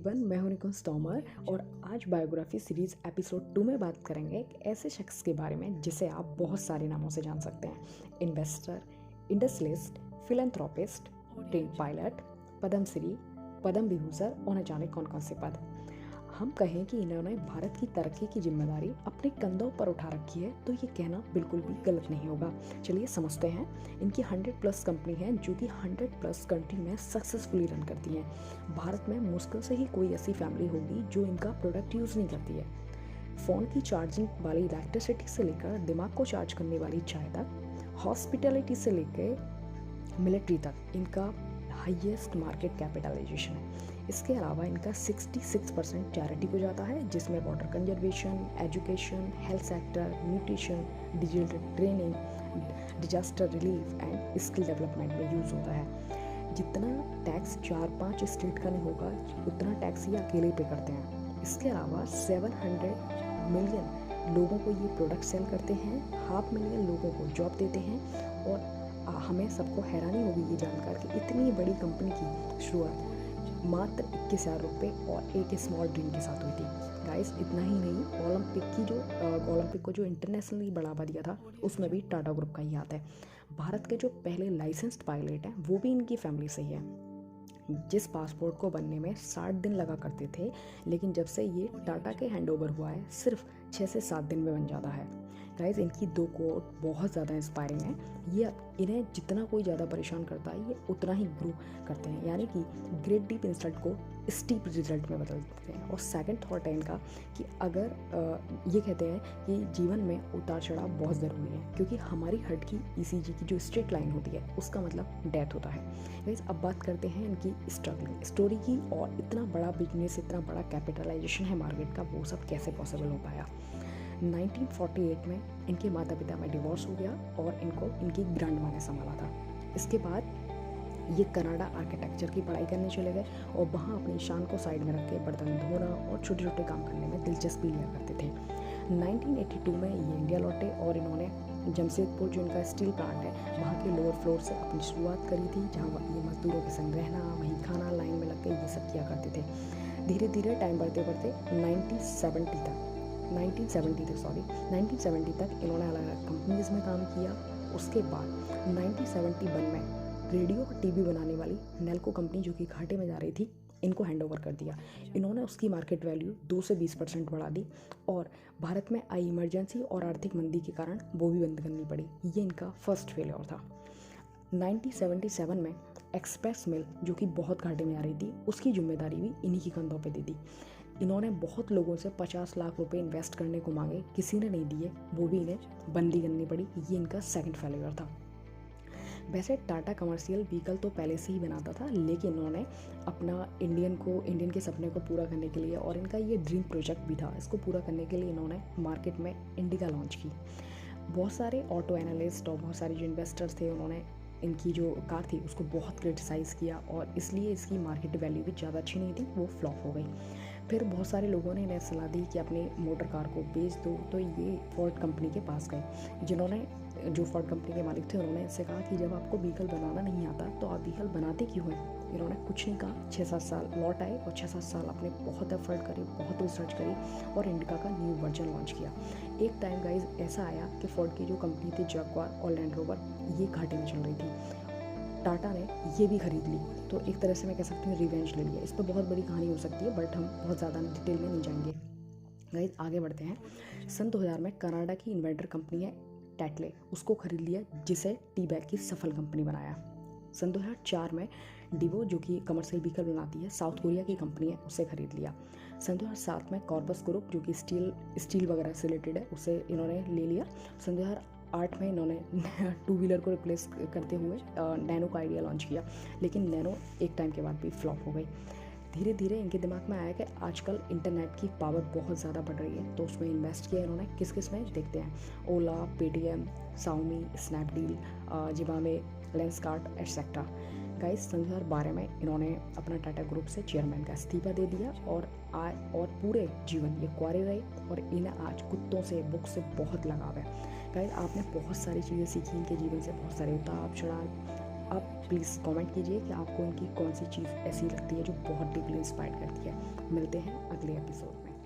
Everyone, मैं हूं निकुंज तोमर और आज बायोग्राफी सीरीज एपिसोड 2 में बात करेंगे एक ऐसे शख्स के बारे में जिसे आप बहुत सारे नामों से जान सकते हैं। Investor, industrialist, philanthropist, train pilot, Padmashri, Padma Vibhushan और न जाने कौन कौन से पद। हम कहें कि इन्होंने भारत की तरक्की की जिम्मेदारी अपने कंधों पर उठा रखी है तो ये कहना बिल्कुल भी गलत नहीं होगा। चलिए समझते हैं। इनकी 100+ कंपनी है जो कि 100+ कंट्री में सक्सेसफुली रन करती हैं। भारत में मुश्किल से ही कोई ऐसी फैमिली होगी जो इनका प्रोडक्ट यूज़ नहीं करती है। फ़ोन की चार्जिंग वाली इलेक्ट्रिसिटी से लेकर दिमाग को चार्ज करने वाली चाय तक, हॉस्पिटैलिटी से लेकर मिलिट्री तक इनका हाईएस्ट मार्केट कैपिटलाइजेशन है। इसके अलावा इनका 66% चैरिटी को जाता है, जिसमें water conservation, education, health sector, nutrition, digital training, disaster relief and skill development में यूज़ होता है। जितना टैक्स 4-5 स्टेट का नहीं होगा उतना टैक्स ये अकेले पे करते हैं। इसके अलावा 700 मिलियन लोगों को ये प्रोडक्ट सेल करते हैं, 500 मिलियन लोगों को जॉब देते हैं और हमें सबको हैरानी होगी ये जानकर कि इतनी बड़ी कंपनी की शुरुआत मात्र 21,000 रुपये और एक स्मॉल ड्रीम के साथ हुई थी। गाइस, इतना ही नहीं, ओलंपिक को जो इंटरनेशनली बढ़ावा दिया था उसमें भी टाटा ग्रुप का ही हाथ है। भारत के जो पहले लाइसेंस्ड पायलट हैं वो भी इनकी फैमिली से ही है। जिस पासपोर्ट को बनने में 60 दिन लगा करते थे, लेकिन जब से ये टाटा के हैंडओवर हुआ है सिर्फ 6 से 7 दिन में बन जाता है। गाइस, इनकी 2 कोट बहुत ज़्यादा इंस्पायरिंग है। ये इन्हें जितना कोई ज़्यादा परेशान करता है ये उतना ही ग्रो करते हैं, यानी कि ग्रेट डीप इंसल्ट को स्टीप रिजल्ट में बदल देते हैं। और सेकंड थॉट है इनका कि अगर ये कहते हैं कि जीवन में उतार चढ़ाव बहुत ज़रूरी है, क्योंकि हमारी हार्ट की ECG की जो स्ट्रेट लाइन होती है उसका मतलब डेथ होता है। गाइस, अब बात करते हैं इनकी स्ट्रगलिंग स्टोरी की। और इतना बड़ा बिजनेस, इतना बड़ा कैपिटलाइजेशन है मार्केट का, वो सब कैसे पॉसिबल हो पाया। 1948 में इनके माता पिता में डिवोर्स हो गया और इनको इनकी ग्रैंड माँ ने संभाला था। इसके बाद ये कनाडा आर्किटेक्चर की पढ़ाई करने चले गए और वहाँ अपनी शान को साइड में रख के बर्तन धोना और छोटे छोटे काम करने में दिलचस्पी लिया करते थे। 1982 में ये इंडिया लौटे और इन्होंने जमशेदपुर, जो इनका स्टील प्लांट है, वहाँ के लोअर फ्लोर से अपनी शुरुआत करी थी, जहाँ ये मजदूरों के संग रहना, वहीं खाना, लाइन में लग के ये सब किया करते थे। धीरे धीरे टाइम बढ़ते बढ़ते 1970 तक इन्होंने अलग अलग कंपनीज में काम किया। उसके बाद 1971 में रेडियो और टीवी बनाने वाली नेल्को कंपनी, जो कि घाटे में जा रही थी, इनको हैंड ओवर कर दिया। इन्होंने उसकी मार्केट वैल्यू 2 से 20% बढ़ा दी और भारत में आई इमरजेंसी और आर्थिक मंदी के कारण वो भी बंद करनी पड़ी। ये इनका फर्स्ट फेलियर था। 1977 में एक्सप्रेस मिल, जो कि बहुत घाटे में आ रही थी, उसकी जिम्मेदारी भी इन्हीं की कंधों पे दे दी। इन्होंने बहुत लोगों से 50 लाख रुपए इन्वेस्ट करने को मांगे, किसी ने नहीं दिए, वो भी इन्हें बंदी करनी पड़ी। ये इनका सेकंड फेलियर था। वैसे टाटा कमर्शियल व्हीकल तो पहले से ही बनाता था, लेकिन इन्होंने अपना इंडियन के सपने को पूरा करने के लिए, और इनका ये ड्रीम प्रोजेक्ट भी था, इसको पूरा करने के लिए इन्होंने मार्केट में इंडिका लॉन्च की। बहुत सारे ऑटो एनालिस्ट और बहुत सारे जो इन्वेस्टर्स थे, उन्होंने इनकी जो कार थी उसको बहुत क्रिटिसाइज़ किया और इसलिए इसकी मार्केट वैल्यू भी ज़्यादा अच्छी नहीं थी, वो फ्लॉप हो गई। फिर बहुत सारे लोगों ने इन्हें सलाह दी कि अपनी मोटर कार को बेच दो, तो ये फोर्ड कंपनी के पास गए। जो फोर्ड कंपनी के मालिक थे, उन्होंने इससे कहा कि जब आपको व्हीकल बनाना नहीं आता तो आप व्हीकल बनाते क्यों हैं। इन्होंने कुछ नहीं कहा, 6-7 साल लौट आए और 6-7 साल अपने बहुत एफर्ट करे, बहुत रिसर्च करी और इंडिका का न्यू वर्जन लॉन्च किया। एक टाइम गाइज ऐसा आया कि फोर्ड की जो कंपनी थी जगुआर और लैंड रोवर, ये घाटे में चल रही थी। टाटा ने ये भी खरीद ली, तो एक तरह से मैं कह सकती हूँ रिवेंज ले लिया। इस पर बहुत बड़ी कहानी हो सकती है, बट हम बहुत ज़्यादा डिटेल में नहीं जाएंगे। गाइज, आगे बढ़ते हैं। सन 2000 में कनाडा की इन्वेंटर कंपनी है टेटले, उसको खरीद लिया, जिसे टी बैग की सफल कंपनी बनाया। सन 2004 में डिवो, जो कि कमर्शियल व्हीकल बनाती है, साउथ कोरिया की कंपनी है, उसे खरीद लिया। सन 2007 में कॉर्बस ग्रुप, जो कि स्टील वगैरह से रिलेटेड है, उसे इन्होंने ले लिया। सन 2008 में इन्होंने 2 व्हीलर को रिप्लेस करते हुए नैनो का आइडिया लॉन्च किया, लेकिन नैनो एक टाइम के बाद भी फ्लॉप हो गई। धीरे धीरे इनके दिमाग में आया कि आजकल इंटरनेट की पावर बहुत ज़्यादा बढ़ रही है, तो उसमें इन्वेस्ट किया इन्होंने। किस किस में देखते हैं, Ola, Paytm, Xiaomi, Snapdeal, Zivame, Lenskart etcetera. Guys, सन 2012 में इन्होंने अपना टाटा ग्रुप से चेयरमैन का इस्तीफा दे दिया और पूरे जीवन ये कुंवारे रहे और इन्हें आज कुत्तों से, बुक से बहुत लगाव है। गाइस, आपने बहुत सारी चीज़ें सीखी इनके जीवन से, बहुत सारे उतार चढ़ाव, आप प्लीज़ कमेंट कीजिए कि आपको उनकी कौन सी चीज़ ऐसी लगती है जो बहुत डीपली इंस्पायर करती है। मिलते हैं अगले एपिसोड में।